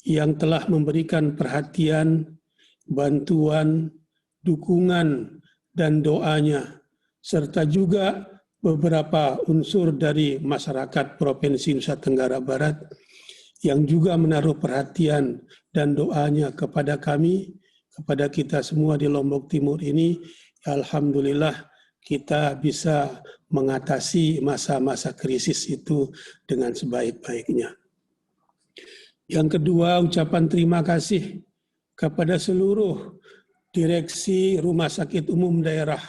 yang telah memberikan perhatian, bantuan, dukungan, dan doanya, serta juga beberapa unsur dari masyarakat Provinsi Nusa Tenggara Barat yang juga menaruh perhatian dan doanya kepada kami, kepada kita semua di Lombok Timur ini. Alhamdulillah kita bisa mengatasi masa-masa krisis itu dengan sebaik-baiknya. Yang kedua, ucapan terima kasih kepada seluruh Direksi Rumah Sakit Umum Daerah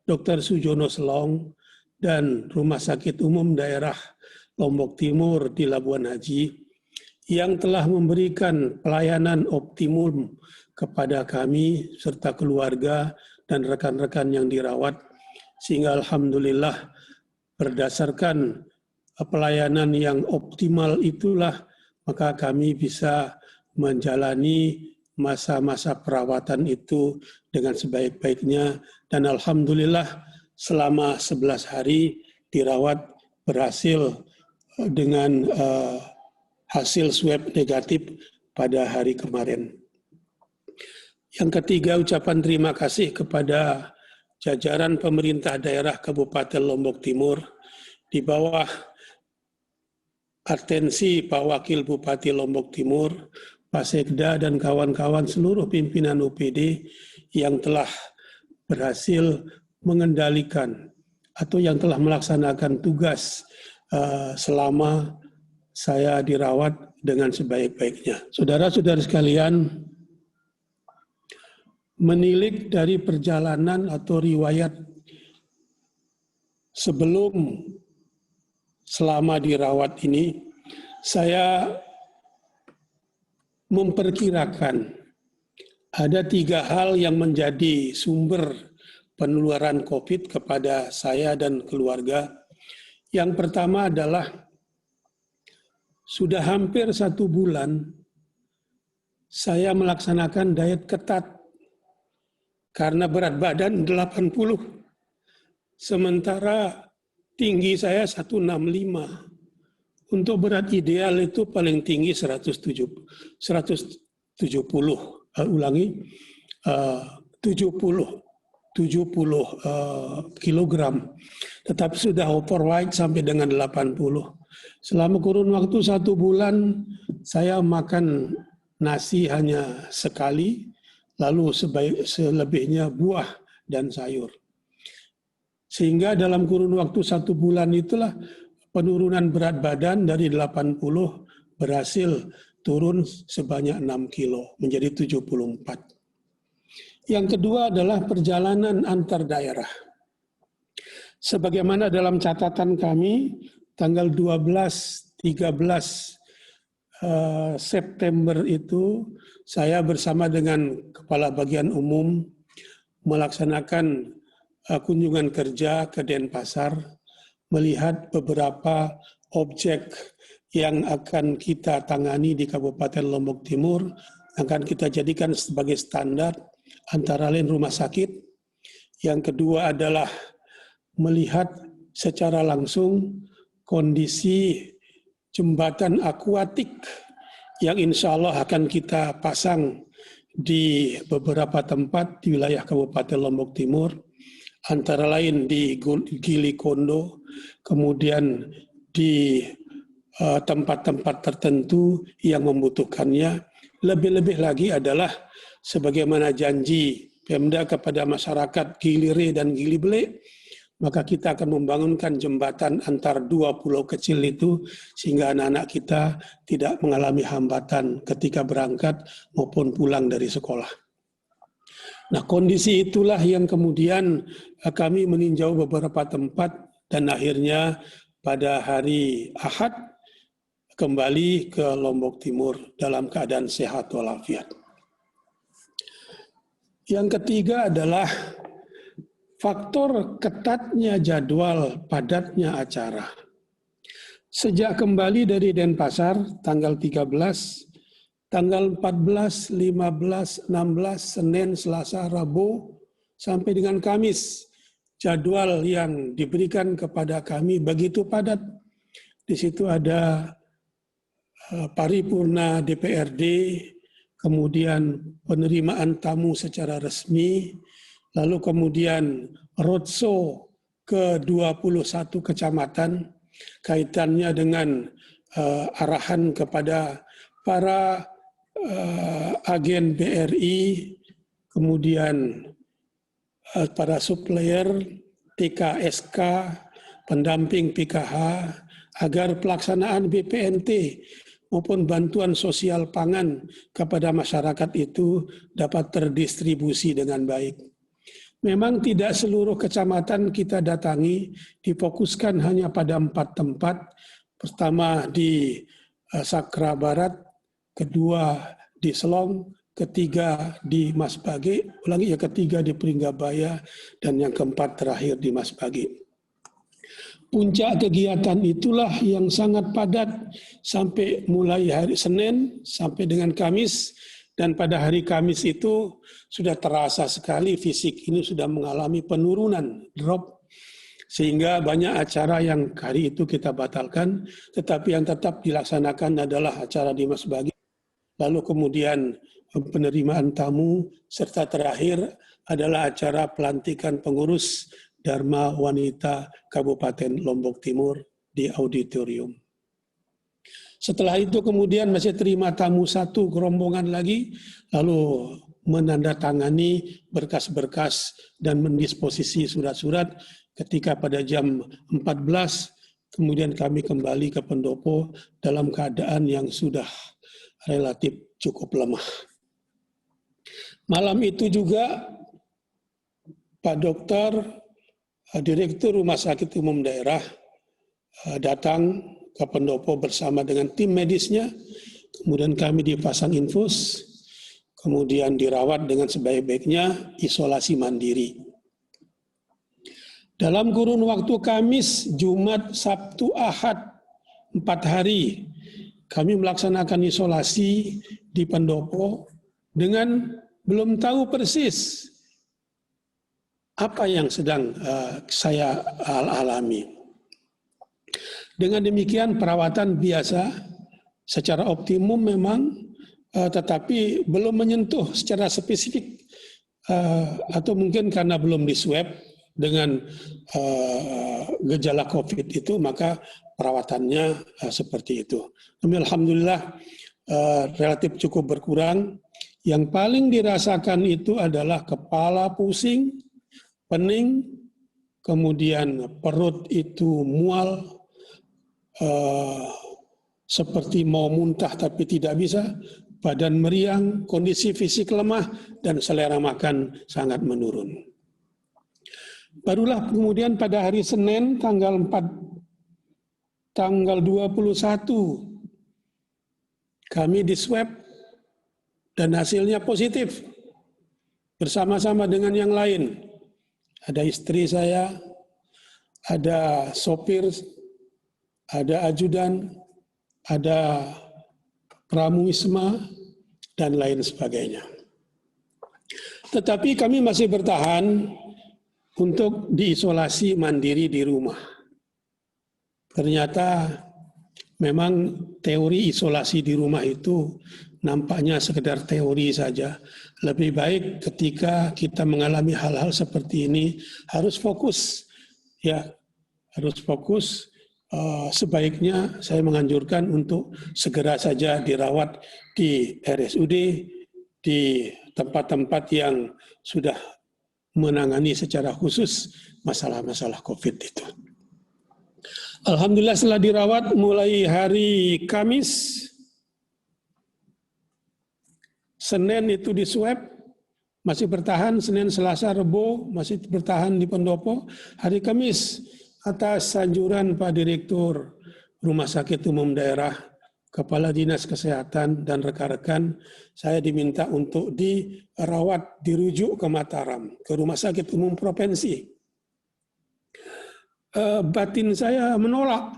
Dr. Sujono Selong dan Rumah Sakit Umum Daerah Lombok Timur di Labuan Haji yang telah memberikan pelayanan optimum kepada kami serta keluarga dan rekan-rekan yang dirawat, sehingga alhamdulillah berdasarkan pelayanan yang optimal itulah maka kami bisa menjalani masa-masa perawatan itu dengan sebaik-baiknya, dan alhamdulillah selama 11 hari dirawat berhasil dengan hasil swab negatif pada hari kemarin. Yang ketiga, ucapan terima kasih kepada jajaran pemerintah daerah Kabupaten Lombok Timur di bawah atensi Pak Wakil Bupati Lombok Timur, Pak Sekda dan kawan-kawan seluruh pimpinan UPD yang telah berhasil mengendalikan atau yang telah melaksanakan tugas selama saya dirawat dengan sebaik-baiknya. Saudara-saudara sekalian, menilik dari perjalanan atau riwayat sebelum selama dirawat ini, saya memperkirakan ada 3 hal yang menjadi sumber penularan COVID kepada saya dan keluarga. Yang pertama adalah sudah hampir 1 bulan saya melaksanakan diet ketat karena berat badan 80, sementara tinggi saya 165. Untuk berat ideal itu paling tinggi 70 kilogram. Tetapi sudah overweight sampai dengan 80. Selama kurun waktu 1 bulan saya makan nasi hanya sekali, lalu selebihnya buah dan sayur. Sehingga dalam kurun waktu 1 bulan itulah penurunan berat badan dari 80 berhasil turun sebanyak 6 kilo menjadi 74. Yang kedua adalah perjalanan antar daerah. Sebagaimana dalam catatan kami, tanggal 12-13 September itu saya bersama dengan Kepala Bagian Umum melaksanakan kunjungan kerja ke Denpasar, melihat beberapa objek yang akan kita tangani di Kabupaten Lombok Timur, akan kita jadikan sebagai standar antara lain rumah sakit. Yang kedua adalah melihat secara langsung kondisi jembatan akuatik yang insya Allah akan kita pasang di beberapa tempat di wilayah Kabupaten Lombok Timur, antara lain di Gili Kondo, kemudian di tempat-tempat tertentu yang membutuhkannya. Lebih-lebih lagi adalah sebagaimana janji Pemda kepada masyarakat Gili Re dan Gili Bele, maka kita akan membangunkan jembatan antar 2 pulau kecil itu sehingga anak-anak kita tidak mengalami hambatan ketika berangkat maupun pulang dari sekolah. Nah, kondisi itulah yang kemudian kami meninjau beberapa tempat dan akhirnya pada hari Ahad kembali ke Lombok Timur dalam keadaan sehat walafiat. Yang ketiga adalah faktor ketatnya jadwal, padatnya acara. Sejak kembali dari Denpasar tanggal 13, tanggal 14, 15, 16, Senin, Selasa, Rabu, sampai dengan Kamis, jadwal yang diberikan kepada kami begitu padat. Di situ ada paripurna DPRD, kemudian penerimaan tamu secara resmi, lalu kemudian roadshow ke 21 kecamatan, kaitannya dengan arahan kepada para agen BRI, kemudian para supplier, TKSK, pendamping PKH, agar pelaksanaan BPNT maupun bantuan sosial pangan kepada masyarakat itu dapat terdistribusi dengan baik. Memang tidak seluruh kecamatan kita datangi, difokuskan hanya pada 4 tempat. Pertama di Sakra Barat, kedua di Selong, ketiga di Masbage, ketiga di Pringgabaya, dan yang keempat terakhir di Masbage. Puncak kegiatan itulah yang sangat padat sampai mulai hari Senin sampai dengan Kamis, dan pada hari Kamis itu sudah terasa sekali fisik ini sudah mengalami penurunan, drop, sehingga banyak acara yang hari itu kita batalkan, tetapi yang tetap dilaksanakan adalah acara di Masbage, lalu kemudian penerimaan tamu, serta terakhir adalah acara pelantikan pengurus Dharma Wanita Kabupaten Lombok Timur di auditorium. Setelah itu kemudian masih terima tamu 1 gerombongan lagi, lalu menandatangani berkas-berkas dan mendisposisi surat-surat. Ketika pada jam 14, kemudian kami kembali ke pendopo dalam keadaan yang sudah relatif cukup lemah. Malam itu juga Pak Dokter, Direktur Rumah Sakit Umum Daerah, datang ke pendopo bersama dengan tim medisnya, kemudian kami dipasang infus, kemudian dirawat dengan sebaik-baiknya, isolasi mandiri. Dalam kurun waktu Kamis, Jumat, Sabtu, Ahad, 4 hari, kami melaksanakan isolasi di pendopo dengan belum tahu persis apa yang sedang saya alami. Dengan demikian perawatan biasa secara optimum memang, tetapi belum menyentuh secara spesifik, atau mungkin karena belum diswab dengan gejala COVID itu, maka perawatannya seperti itu. Tapi alhamdulillah relatif cukup berkurang. Yang paling dirasakan itu adalah kepala pusing, pening, kemudian perut itu mual, seperti mau muntah tapi tidak bisa, badan meriang, kondisi fisik lemah, dan selera makan sangat menurun. Barulah kemudian pada hari Senin tanggal 21 kami diswab dan hasilnya positif bersama-sama dengan yang lain. Ada istri saya, ada sopir, ada ajudan, ada pramuisma, dan lain sebagainya. Tetapi kami masih bertahan untuk diisolasi mandiri di rumah. Ternyata memang teori isolasi di rumah itu nampaknya sekedar teori saja. Lebih baik ketika kita mengalami hal-hal seperti ini harus fokus, ya, harus fokus. Sebaiknya saya menganjurkan untuk segera saja dirawat di RSUD, di tempat-tempat yang sudah menangani secara khusus masalah-masalah COVID itu. Alhamdulillah setelah dirawat mulai hari Kamis, Senin itu di swab, masih bertahan, Senin, Selasa, Rebo masih bertahan di pendopo. Hari Kamis atas anjuran Pak Direktur Rumah Sakit Umum Daerah, Kepala Dinas Kesehatan, dan rekan-rekan, saya diminta untuk dirawat, dirujuk ke Mataram, ke Rumah Sakit Umum Provinsi. Batin saya menolak.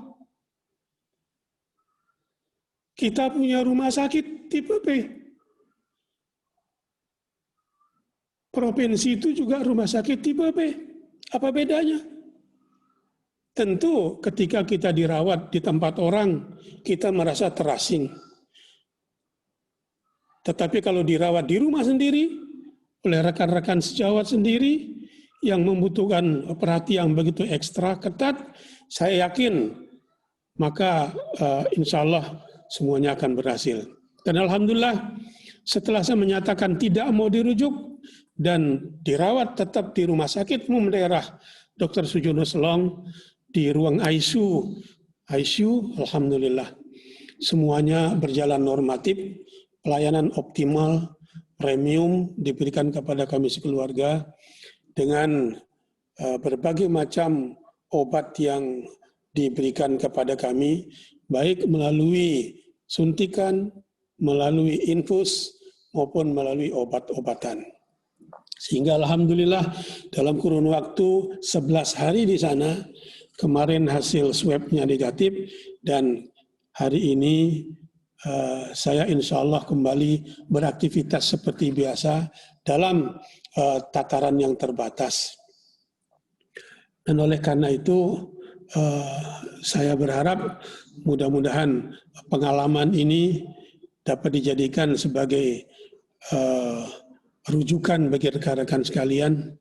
Kita punya rumah sakit tipe B. Provinsi itu juga rumah sakit tipe B. Apa bedanya? Tentu ketika kita dirawat di tempat orang, kita merasa terasing. Tetapi kalau dirawat di rumah sendiri, oleh rekan-rekan sejawat sendiri, yang membutuhkan perhatian yang begitu ekstra ketat, saya yakin maka insya Allah semuanya akan berhasil. Dan alhamdulillah setelah saya menyatakan tidak mau dirujuk dan dirawat tetap di Rumah Sakit Umum Daerah Dr. Sujono Selong di ruang ICU, alhamdulillah semuanya berjalan normatif, pelayanan optimal, premium diberikan kepada kami sekeluarga dengan berbagai macam obat yang diberikan kepada kami, baik melalui suntikan, melalui infus, maupun melalui obat-obatan. Sehingga alhamdulillah dalam kurun waktu 11 hari di sana, kemarin hasil swab-nya negatif, dan hari ini saya insya Allah kembali beraktivitas seperti biasa dalam tataran yang terbatas. Dan oleh karena itu, saya berharap mudah-mudahan pengalaman ini dapat dijadikan sebagai rujukan bagi rekan-rekan sekalian.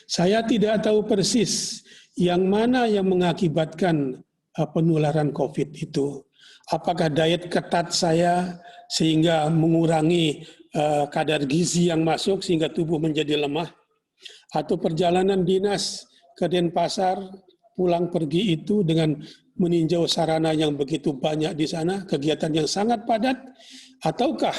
Saya tidak tahu persis yang mana yang mengakibatkan penularan COVID itu. Apakah diet ketat saya sehingga mengurangi kadar gizi yang masuk sehingga tubuh menjadi lemah, atau perjalanan dinas ke Denpasar pulang pergi itu dengan meninjau sarana yang begitu banyak di sana, kegiatan yang sangat padat, ataukah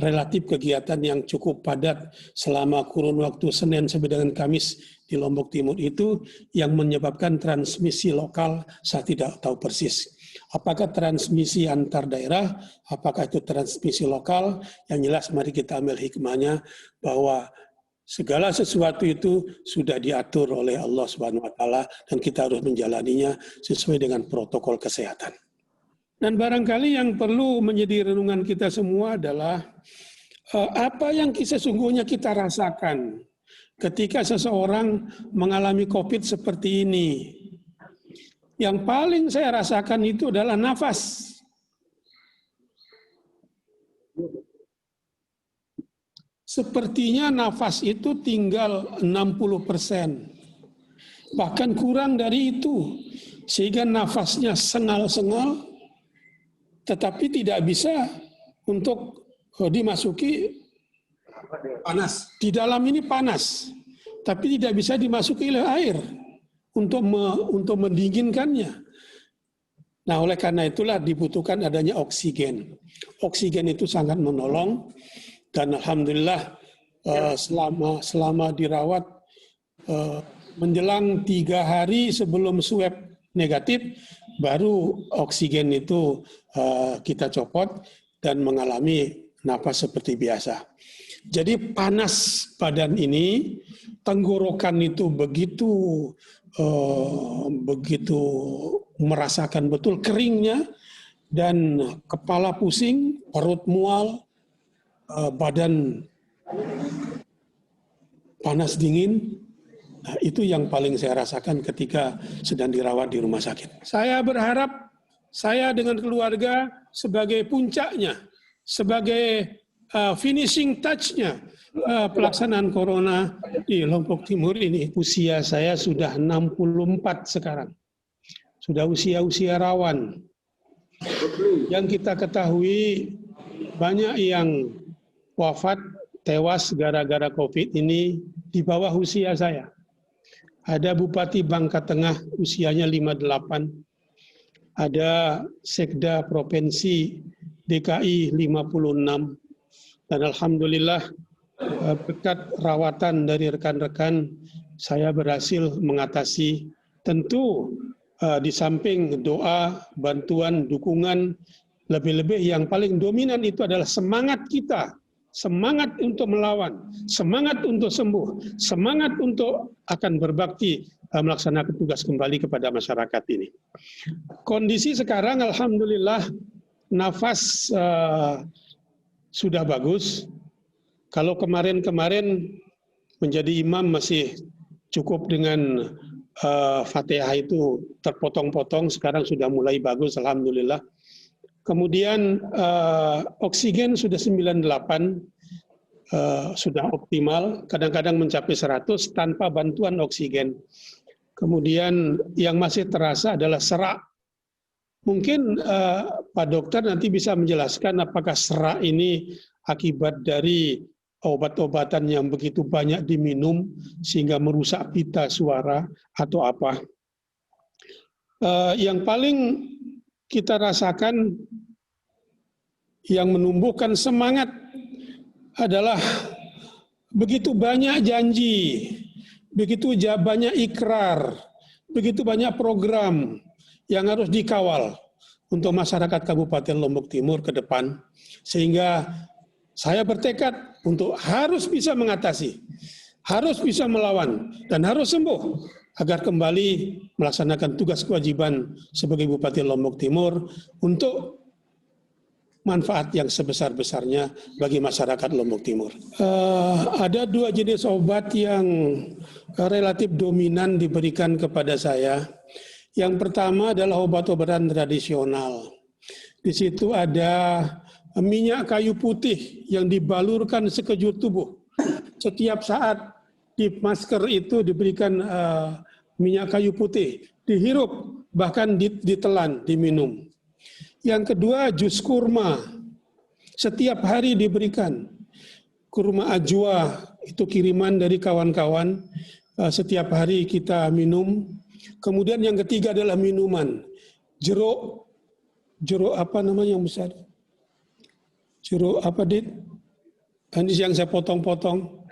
relatif kegiatan yang cukup padat selama kurun waktu Senin sampai dengan Kamis di Lombok Timur itu yang menyebabkan transmisi lokal, saya tidak tahu persis. Apakah transmisi antar daerah, apakah itu transmisi lokal, yang jelas mari kita ambil hikmahnya bahwa segala sesuatu itu sudah diatur oleh Allah Subhanahu wa taala dan kita harus menjalaninya sesuai dengan protokol kesehatan. Dan barangkali yang perlu menjadi renungan kita semua adalah apa yang sesungguhnya kita rasakan ketika seseorang mengalami COVID seperti ini. Yang paling saya rasakan itu adalah nafas. Sepertinya nafas itu tinggal 60%, bahkan kurang dari itu, sehingga nafasnya sengal-sengal, tetapi tidak bisa untuk dimasuki panas. Di dalam ini panas, tapi tidak bisa dimasuki oleh air untuk mendinginkannya. Nah, oleh karena itulah dibutuhkan adanya oksigen. Oksigen itu sangat menolong. Dan alhamdulillah selama dirawat menjelang 3 hari sebelum swab negatif baru oksigen itu kita copot dan mengalami napas seperti biasa. Jadi panas badan ini, tenggorokan itu begitu merasakan betul keringnya, dan kepala pusing, perut mual, badan panas dingin. Nah, itu yang paling saya rasakan ketika sedang dirawat di rumah sakit. Saya berharap saya dengan keluarga sebagai puncaknya, sebagai finishing touch-nya pelaksanaan corona di Lombok Timur ini. Usia saya sudah 64 sekarang. Sudah usia rawan. Yang kita ketahui banyak yang wafat, tewas gara-gara COVID ini di bawah usia saya. Ada Bupati Bangka Tengah usianya 58, ada Sekda Provinsi DKI 56, dan alhamdulillah berkat rawatan dari rekan-rekan saya berhasil mengatasi. Tentu di samping doa, bantuan, dukungan, lebih-lebih yang paling dominan itu adalah semangat kita. Semangat untuk melawan, semangat untuk sembuh, semangat untuk akan berbakti melaksanakan tugas kembali kepada masyarakat ini. Kondisi sekarang alhamdulillah nafas sudah bagus. Kalau kemarin menjadi imam masih cukup dengan Fatihah itu terpotong-potong, sekarang sudah mulai bagus alhamdulillah. Kemudian oksigen sudah 98, sudah optimal, kadang-kadang mencapai 100 tanpa bantuan oksigen. Kemudian yang masih terasa adalah serak. Mungkin Pak Dokter nanti bisa menjelaskan apakah serak ini akibat dari obat-obatan yang begitu banyak diminum sehingga merusak pita suara atau apa. Yang paling kita rasakan yang menumbuhkan semangat adalah begitu banyak janji, begitu banyak ikrar, begitu banyak program yang harus dikawal untuk masyarakat Kabupaten Lombok Timur ke depan, sehingga saya bertekad untuk harus bisa mengatasi, harus bisa melawan, dan harus sembuh agar kembali melaksanakan tugas kewajiban sebagai Bupati Lombok Timur untuk manfaat yang sebesar-besarnya bagi masyarakat Lombok Timur. Ada dua jenis obat yang relatif dominan diberikan kepada saya. Yang pertama adalah obat-obatan tradisional. Di situ ada minyak kayu putih yang dibalurkan sekejur tubuh. Setiap saat di masker itu diberikan minyak kayu putih, dihirup, bahkan ditelan, diminum. Yang kedua, jus kurma. Setiap hari diberikan. Kurma ajwa, itu kiriman dari kawan-kawan. Setiap hari kita minum. Kemudian yang ketiga adalah minuman. Jeruk apa namanya yang besar? Jeruk apa, Dit? Ini yang saya potong-potong.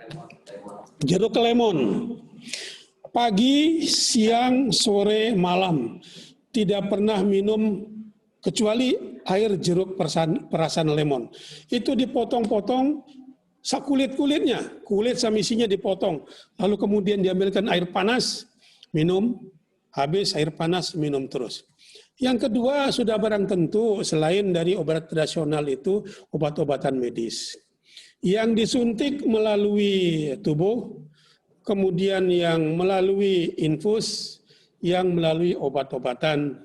Jeruk lemon. Pagi, siang, sore, malam. Tidak pernah minum kecuali air jeruk perasan lemon. Itu dipotong-potong kulit-kulitnya, kulit sama isinya dipotong. Lalu kemudian diambilkan air panas, minum, habis air panas, minum terus. Yang kedua sudah barang tentu selain dari obat tradisional itu obat-obatan medis. Yang disuntik melalui tubuh, kemudian yang melalui infus, yang melalui obat-obatan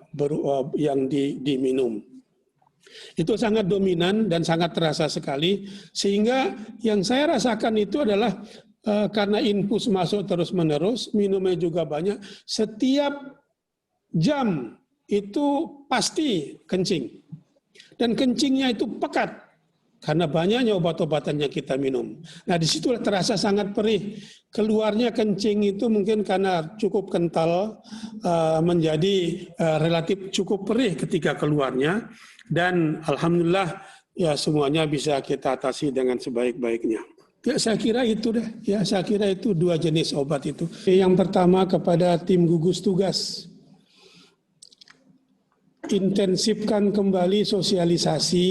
yang diminum. Itu sangat dominan dan sangat terasa sekali, sehingga yang saya rasakan itu adalah karena infus masuk terus-menerus, minumnya juga banyak, setiap jam itu pasti kencing. Dan kencingnya itu pekat, karena banyaknya obat-obatan yang kita minum. Nah, disitulah terasa sangat perih. Keluarnya kencing itu mungkin karena cukup kental, menjadi relatif cukup perih ketika keluarnya. Dan alhamdulillah ya semuanya bisa kita atasi dengan sebaik-baiknya. Ya, saya kira itu deh. Ya, saya kira itu dua jenis obat itu. Yang pertama kepada tim gugus tugas. Intensifkan kembali sosialisasi,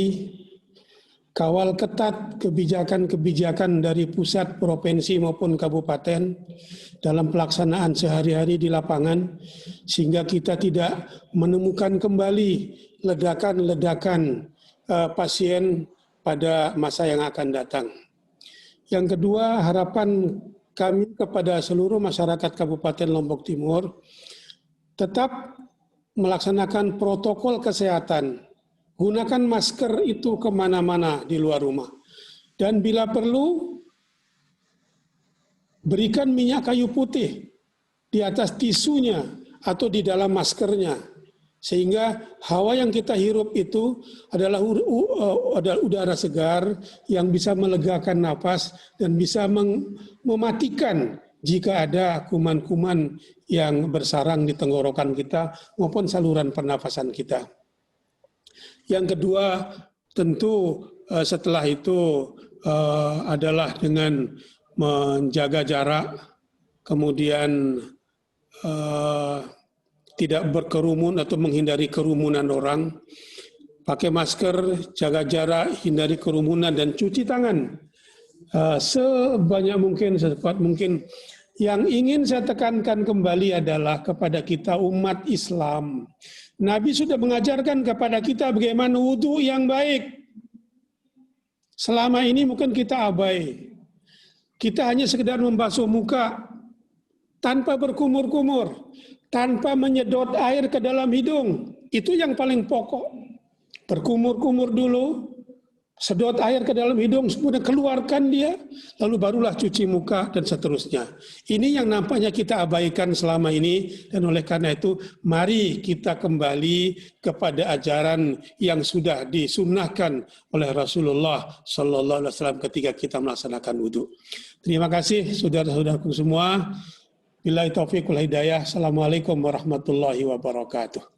kawal ketat kebijakan-kebijakan dari pusat, provinsi maupun kabupaten dalam pelaksanaan sehari-hari di lapangan, sehingga kita tidak menemukan kembali ledakan-ledakan pasien pada masa yang akan datang. Yang kedua, harapan kami kepada seluruh masyarakat Kabupaten Lombok Timur tetap melaksanakan protokol kesehatan. Gunakan masker itu kemana-mana di luar rumah. Dan bila perlu, berikan minyak kayu putih di atas tisunya atau di dalam maskernya. Sehingga hawa yang kita hirup itu adalah udara segar yang bisa melegakan napas dan bisa mematikan jika ada kuman-kuman yang bersarang di tenggorokan kita maupun saluran pernafasan kita. Yang kedua, tentu setelah itu adalah dengan menjaga jarak, kemudian tidak berkerumun atau menghindari kerumunan orang, pakai masker, jaga jarak, hindari kerumunan, dan cuci tangan sebanyak mungkin, secepat mungkin. Yang ingin saya tekankan kembali adalah kepada kita umat Islam. Nabi sudah mengajarkan kepada kita bagaimana wudhu yang baik. Selama ini mungkin kita abai. Kita hanya sekedar membasuh muka tanpa berkumur-kumur, tanpa menyedot air ke dalam hidung. Itu yang paling pokok. berkumur-kumur dulu, sedot air ke dalam hidung, kemudian keluarkan dia, lalu barulah cuci muka dan seterusnya. Ini yang nampaknya kita abaikan selama ini, dan oleh karena itu mari kita kembali kepada ajaran yang sudah disunnahkan oleh Rasulullah Sallallahu Alaihi Wasallam ketika kita melaksanakan wudhu. Terima kasih saudara-saudaraku semua. Billahi taufiq wal hidayah. Assalamualaikum warahmatullahi wabarakatuh.